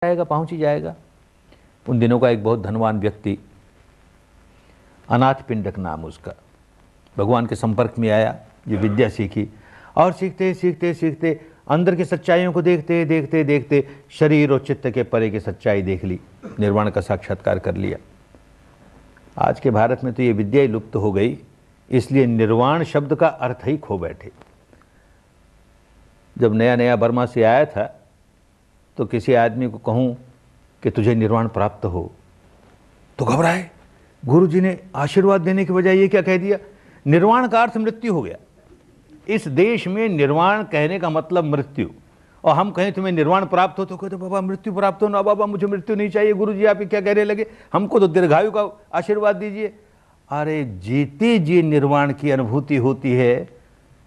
जाएगा, पहुंच ही जाएगा। उन दिनों का एक बहुत धनवान व्यक्ति, अनाथ पिंडक नाम उसका, भगवान के संपर्क में आया, ये विद्या सीखी और सीखते सीखते सीखते अंदर की सच्चाइयों को देखते देखते देखते शरीर और चित्त के परे की सच्चाई देख ली, निर्वाण का साक्षात्कार कर लिया। आज के भारत में तो ये विद्या ही लुप्त हो गई, इसलिए निर्वाण शब्द का अर्थ ही खो बैठे। जब नया नया बर्मा से आया था तो किसी आदमी को कहूं कि तुझे निर्वाण प्राप्त हो तो घबराए। गुरुजी ने आशीर्वाद देने के बजाय ये क्या कह दिया, निर्वाण का अर्थ मृत्यु हो गया। इस देश में निर्वाण कहने का मतलब मृत्यु, और हम कहें तुम्हें निर्वाण प्राप्त हो तो कहते बाबा मृत्यु प्राप्त हो ना, बाबा मुझे मृत्यु नहीं चाहिए, गुरुजी आप क्या कहने लगे, हमको तो दीर्घायु का आशीर्वाद दीजिए। अरे जीते जी निर्वाण की अनुभूति होती है,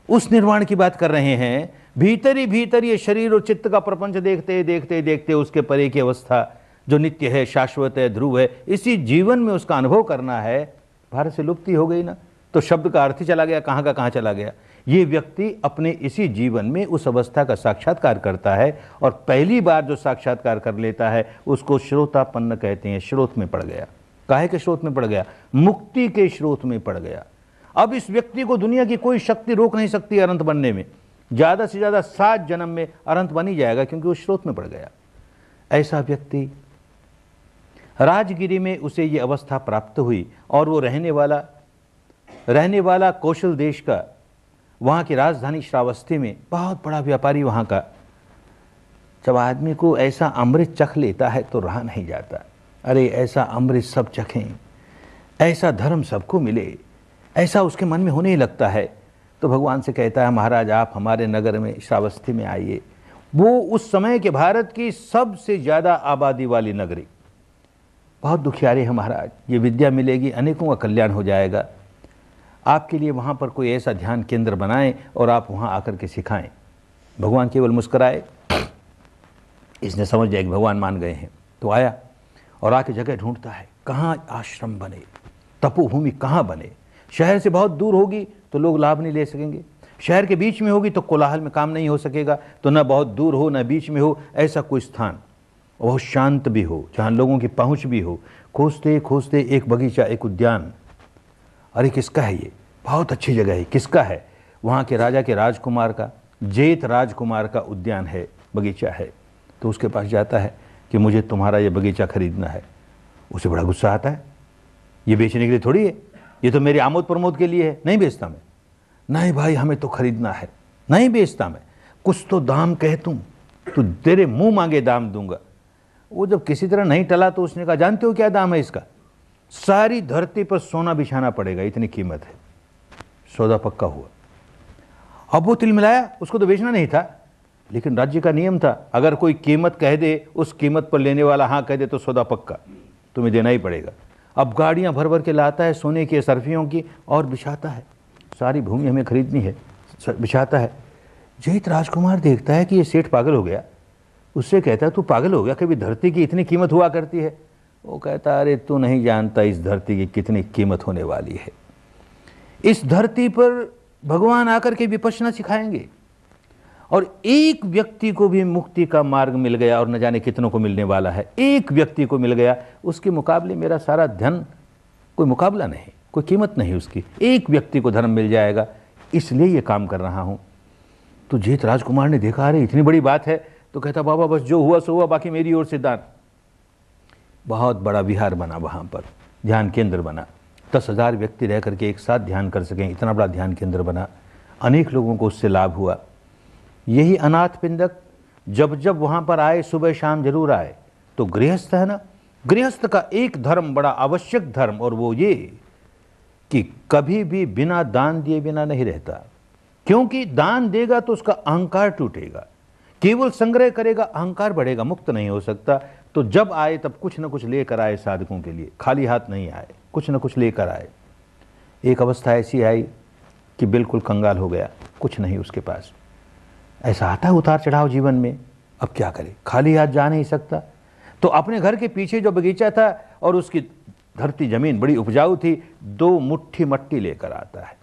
उस निर्वाण की बात कर रहे हैं। भीतर ही भीतर ये शरीर और चित्त का प्रपंच देखते देखते देखते उसके परे की अवस्था जो नित्य है, शाश्वत है, ध्रुव है, इसी जीवन में उसका अनुभव करना है। भारत से लुप्ति हो गई ना, तो शब्द का अर्थ ही चला गया, कहाँ का कहाँ चला गया। ये व्यक्ति अपने इसी जीवन में उस अवस्था का साक्षात्कार करता है, और पहली बार जो साक्षात्कार कर लेता है उसको श्रोतापन्न कहते हैं। स्रोत में पड़ गया। काहे के स्रोत में पड़ गया? मुक्ति के स्रोत में पड़ गया। अब इस व्यक्ति को दुनिया की कोई शक्ति रोक नहीं सकती अनंत बनने में। ज़्यादा से ज़्यादा 7 जन्म में अनंत बन ही जाएगा, क्योंकि उस स्रोत में पड़ गया। ऐसा व्यक्ति, राजगिरी में उसे ये अवस्था प्राप्त हुई, और वो रहने वाला कौशल देश का, वहाँ की राजधानी श्रावस्ती में बहुत बड़ा व्यापारी वहाँ का। जब आदमी को ऐसा अमृत चख लेता है तो रहा नहीं जाता। अरे ऐसा अमृत सब चखें, ऐसा धर्म सबको मिले, ऐसा उसके मन में होने ही लगता है। तो भगवान से कहता है महाराज आप हमारे नगर में श्रावस्ती में आइए। वो उस समय के भारत की सबसे ज़्यादा आबादी वाली नगरी, बहुत दुखियारे हैं महाराज, ये विद्या मिलेगी, अनेकों का कल्याण हो जाएगा। आपके लिए वहाँ पर कोई ऐसा ध्यान केंद्र बनाएं और आप वहाँ आकर के सिखाएं। भगवान केवल मुस्कराए, इसने समझ लिया कि भगवान मान गए हैं। तो आया और आके जगह ढूंढता है, कहाँ आश्रम बने, तपोभूमि कहाँ बने। शहर से बहुत दूर होगी तो लोग लाभ नहीं ले सकेंगे, शहर के बीच में होगी तो कोलाहल में काम नहीं हो सकेगा। तो न बहुत दूर हो न बीच में हो, ऐसा कोई स्थान बहुत शांत भी हो, जहाँ लोगों की पहुँच भी हो। खोजते खोजते एक बगीचा, एक उद्यान, अरे किसका है ये, बहुत अच्छी जगह है, किसका है? वहाँ के राजा के राजकुमार का, जेठ राजकुमार का उद्यान है, बगीचा है। तो उसके पास जाता है कि मुझे तुम्हारा ये बगीचा खरीदना है। उसे बड़ा गुस्सा आता है, ये बेचने के लिए थोड़ी है, ये तो मेरे आमोद प्रमोद के लिए है, नहीं बेचता मैं। नहीं भाई हमें तो खरीदना है। नहीं बेचता मैं, कुछ तो दाम कह तुम, तो तेरे मुंह मांगे दाम दूंगा। वो जब किसी तरह नहीं टला तो उसने कहा जानते हो क्या दाम है इसका? सारी धरती पर सोना बिछाना पड़ेगा, इतनी कीमत है। सौदा पक्का हुआ। अब वो तिल मिलाया, उसको तो बेचना नहीं था, लेकिन राज्य का नियम था, अगर कोई कीमत कह दे, उस कीमत पर लेने वाला हाँ कह दे तो सौदा पक्का, तुम्हें देना ही पड़ेगा। अब गाड़ियां भर भर के लाता है सोने की, सर्फियों की, और बिछाता है। सारी भूमि हमें खरीदनी है, बिछाता है। जेठ राजकुमार देखता है कि ये सेठ पागल हो गया। उससे कहता है तू पागल हो गया, कभी धरती की इतनी कीमत हुआ करती है? वो कहता अरे तू नहीं जानता इस धरती की कितनी कीमत होने वाली है। इस धरती पर भगवान आकर के विपश्यना सिखाएंगे, और एक व्यक्ति को भी मुक्ति का मार्ग मिल गया, और न जाने कितनों को मिलने वाला है। एक व्यक्ति को मिल गया, उसके मुकाबले मेरा सारा धन कोई मुकाबला नहीं, कोई कीमत नहीं उसकी। एक व्यक्ति को धर्म मिल जाएगा, इसलिए ये काम कर रहा हूँ। तो जेठ राजकुमार ने देखा अरे इतनी बड़ी बात है, तो कहता बाबा बस जो हुआ सो हुआ, बाकी मेरी ओर से दान। बहुत बड़ा विहार बना, वहाँ पर ध्यान केंद्र बना, 10,000 व्यक्ति रह करके एक साथ ध्यान कर सकें, इतना बड़ा ध्यान केंद्र बना। अनेक लोगों को उससे लाभ हुआ। यही अनाथ पिंडक जब जब वहाँ पर आए, सुबह शाम जरूर आए। तो गृहस्थ है ना, गृहस्थ का एक धर्म, बड़ा आवश्यक धर्म, और वो ये कि कभी भी बिना दान दिए बिना नहीं रहता। क्योंकि दान देगा तो उसका अहंकार टूटेगा, केवल संग्रह करेगा अहंकार बढ़ेगा, मुक्त नहीं हो सकता। तो जब आए तब कुछ न कुछ लेकर आए साधकों के लिए, खाली हाथ नहीं आए, कुछ न कुछ लेकर आए। एक अवस्था ऐसी आई कि बिल्कुल कंगाल हो गया, कुछ नहीं उसके पास। ऐसा आता है उतार चढ़ाव जीवन में, अब क्या करे, खाली हाथ जा नहीं सकता। तो अपने घर के पीछे जो बगीचा था और उसकी धरती जमीन बड़ी उपजाऊ थी, 2 मुट्ठी मट्टी लेकर आता है,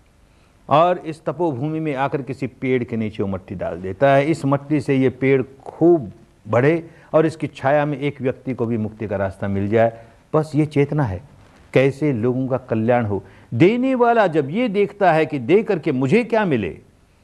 और इस तपोभूमि में आकर किसी पेड़ के नीचे वो मट्टी डाल देता है। इस मट्टी से ये पेड़ खूब बढ़े और इसकी छाया में एक व्यक्ति को भी मुक्ति का रास्ता मिल जाए। बस ये चेतना है, कैसे लोगों का कल्याण हो। देने वाला जब ये देखता है कि दे करके मुझे क्या मिले,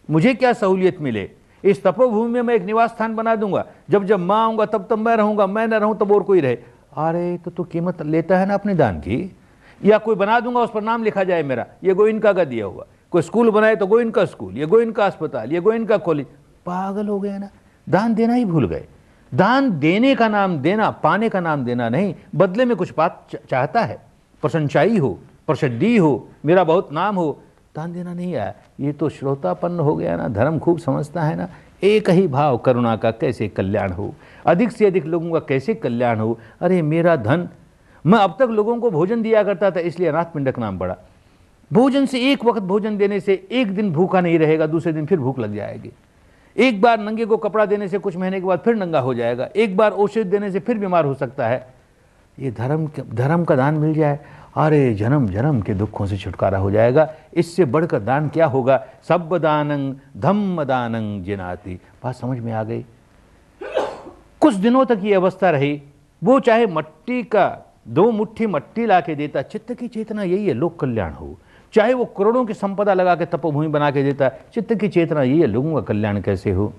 मुझे क्या सहूलियत मिले, इस तपोभूमि में मैं एक निवास स्थान बना दूंगा, जब जब मैं आऊंगा तब तब मैं रहूंगा, मैं ना रहूं तब और कोई रहे। अरे तो कीमत लेता है ना अपने दान की। या कोई बना दूंगा, उस पर नाम लिखा जाए मेरा, ये गोइनका का दिया हुआ। कोई स्कूल बनाए तो गोइनका स्कूल, ये गोइनका अस्पताल, ये गोइनका कॉलेज। पागल हो गए ना, दान देना ही भूल गए। दान देने का नाम देना, पाने का नाम देना नहीं। बदले में कुछ बात चाहता है, प्रशंसाई हो, प्रसिद्धि हो, मेरा बहुत नाम हो, दान देना नहीं आया। ये तो श्रोतापन्न हो गया ना, धर्म खूब समझता है ना। एक ही भाव, करुणा का कैसे कल्याण हो, अधिक से अधिक लोगों का कैसे कल्याण हो। अरे मेरा धन, मैं अब तक लोगों को भोजन दिया करता था, इसलिए अनाथ पिंडक नाम पड़ा। भोजन से, एक वक्त भोजन देने से एक दिन भूखा नहीं रहेगा, दूसरे दिन फिर भूख लग जाएगी। एक बार नंगे को कपड़ा देने से कुछ महीने के बाद फिर नंगा हो जाएगा। एक बार औषधि देने से फिर बीमार हो सकता है। ये धर्म का दान मिल जाए, अरे जन्म जन्म के दुखों से छुटकारा हो जाएगा। इससे बढ़कर दान क्या होगा। सब दानं धम्म दानं जिनाति। बात समझ में आ गई। कुछ दिनों तक ये अवस्था रही। वो चाहे मट्टी का 2 मुट्ठी मट्टी ला के देता, चित्त की चेतना यही है, लोक कल्याण हो। चाहे वो करोड़ों की संपदा लगा के तपोभूमि बना के देता, चित्त की चेतना यही है, लोगों का कल्याण कैसे हो।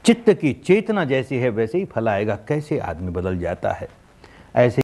चित्त की चेतना जैसी है वैसे ही फल आएगा। कैसे आदमी बदल जाता है। ऐसे